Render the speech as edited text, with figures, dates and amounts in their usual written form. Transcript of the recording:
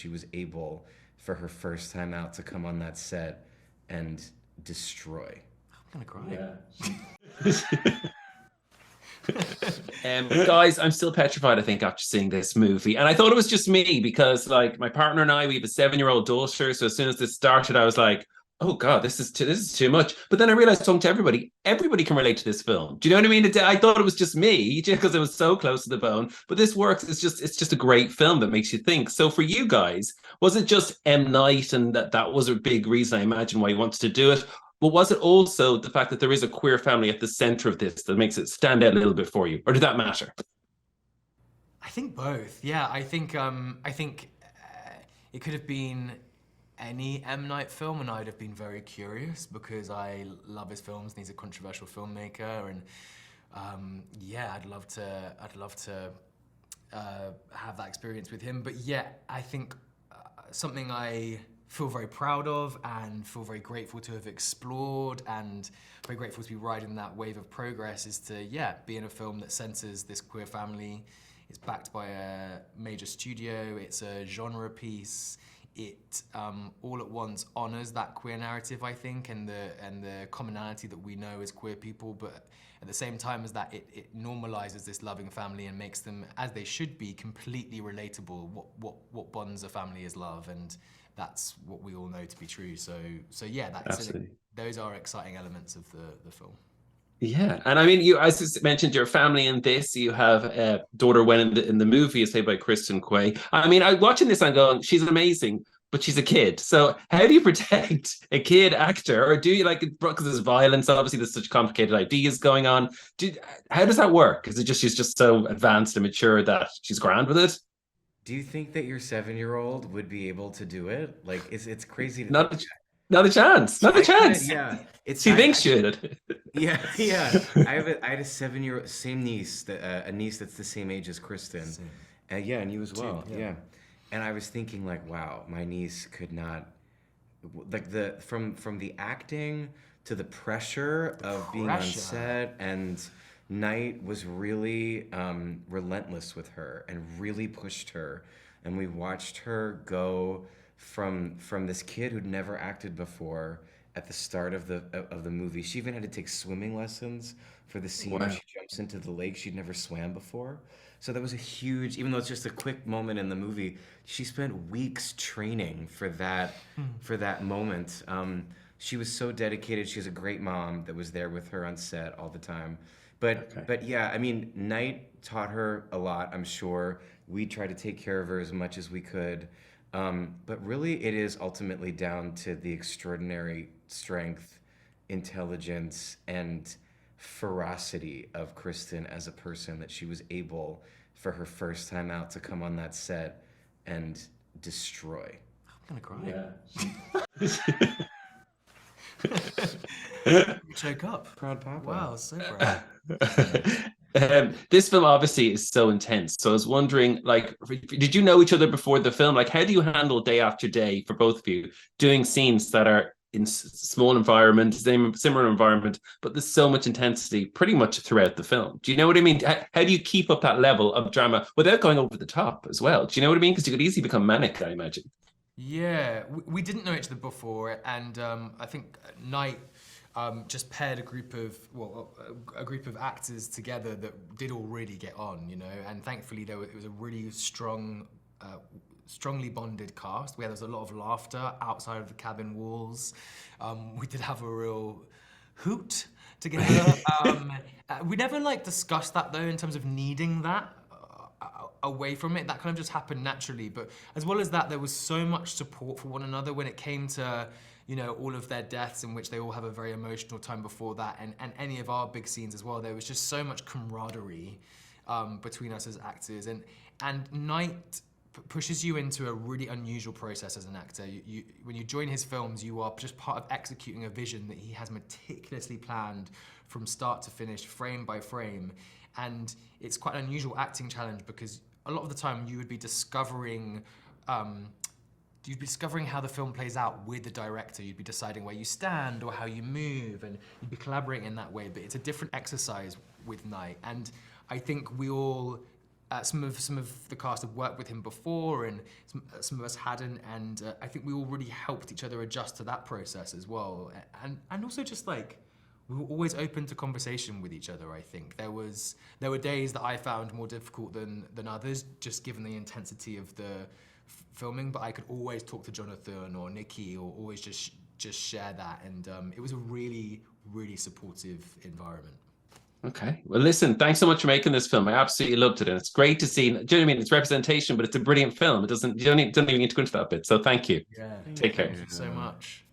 she was able for her first time out to come on that set and destroy. I'm gonna cry. Yeah. Guys, I'm still petrified, I think, after seeing this movie. And I thought it was just me because, like, my partner and I, we have a 7-year-old daughter. So as soon as this started, I was like, oh God, this is too much. But then I realized talking to everybody can relate to this film. Do you know what I mean? I thought it was just me because it was so close to the bone. But this works. It's just a great film that makes you think. So for you guys, was it just M. Night and that was a big reason, I imagine, why you wanted to do it? But was it also the fact that there is a queer family at the center of this that makes it stand out a little bit for you? Or did that matter? I think both. Yeah, I think it could have been any M. Night film, and I'd have been very curious because I love his films and he's a controversial filmmaker, and yeah, I'd love to have that experience with him. But yeah, I think something I feel very proud of and feel very grateful to have explored and very grateful to be riding that wave of progress is to, yeah, be in a film that centers this queer family. It's backed by a major studio, it's a genre piece. It all at once honors that queer narrative, I think, and the commonality that we know as queer people, but at the same time as that, it normalizes this loving family and makes them, as they should be, completely relatable. What bonds a family is love, and that's what we all know to be true. So yeah, those are exciting elements of the film. Yeah, and I mean, you as you mentioned your family in this. You have a daughter when in the movie is played by Kristen Cui. I mean, I watching this, I'm going, she's amazing, but she's a kid. So how do you protect a kid actor, or do you like because there's violence? Obviously, there's such complicated ideas going on. How does that work? Is it just she's just so advanced and mature that she's grand with it? Do you think that your 7-year-old would be able to do it? Like, it's crazy to think. Not, not a chance. Not a I can't. chance. Yeah, it's She thinks she did. yeah, yeah. I had a 7-year same niece that a niece that's the same age as Kristen. Same. Yeah, and you as well. yeah. Yeah. And I was thinking like, wow, my niece could not like from the acting to the pressure of being on Pressure. set, and Night was really relentless with her and really pushed her, and we watched her go from this kid who'd never acted before at the start of the movie. She even had to take swimming lessons for the scene where Wow. she jumps into the lake. She'd never swam before. So that was a huge, even though it's just a quick moment in the movie, she spent weeks training for that moment. She was so dedicated. She was a great mom that was there with her on set all the time. But yeah, I mean, Night taught her a lot, I'm sure. We tried to take care of her as much as we could. But really, it is ultimately down to the extraordinary strength, intelligence, and ferocity of Kristen as a person that she was able, for her first time out, to come on that set and destroy. I'm gonna cry. Yeah. Choke up. Proud Papa. Wow, so proud. This film obviously is so intense. So I was wondering, like, did you know each other before the film? Like, how do you handle day after day for both of you doing scenes that are in small environment, similar environment, but there's so much intensity pretty much throughout the film? Do you know what I mean? How do you keep up that level of drama without going over the top as well? Do you know what I mean? Because you could easily become manic, I imagine. Yeah, we didn't know each other before, and I think Night just paired a group of actors together that did all really get on, you know. And thankfully, it was a really strongly bonded cast. There was a lot of laughter outside of the cabin walls. We did have a real hoot together. We never discussed that though in terms of needing that away from it. That kind of just happened naturally. But as well as that, there was so much support for one another when it came to, you know, all of their deaths, in which they all have a very emotional time before that, and any of our big scenes as well. There was just so much camaraderie between us as actors, and Night pushes you into a really unusual process as an actor. When you join his films, you are just part of executing a vision that he has meticulously planned from start to finish, frame by frame. And it's quite an unusual acting challenge because a lot of the time you would be discovering how the film plays out with the director. You'd be deciding where you stand or how you move, and you'd be collaborating in that way. But it's a different exercise with Night. And I think we all some of the cast have worked with him before, and some of us hadn't, and I think we all really helped each other adjust to that process as well, and also just like we were always open to conversation with each other. I think there were days that I found more difficult than others, just given the intensity of the filming, but I could always talk to Jonathan or Nikki, or always just share that, and it was a really, really supportive environment. Okay. Well, listen, thanks so much for making this film. I absolutely loved it. And it's great to see, do you know what I mean? It's representation, but it's a brilliant film. You don't even need to go into that bit. So thank you. Yeah. Take care. Thank you so much.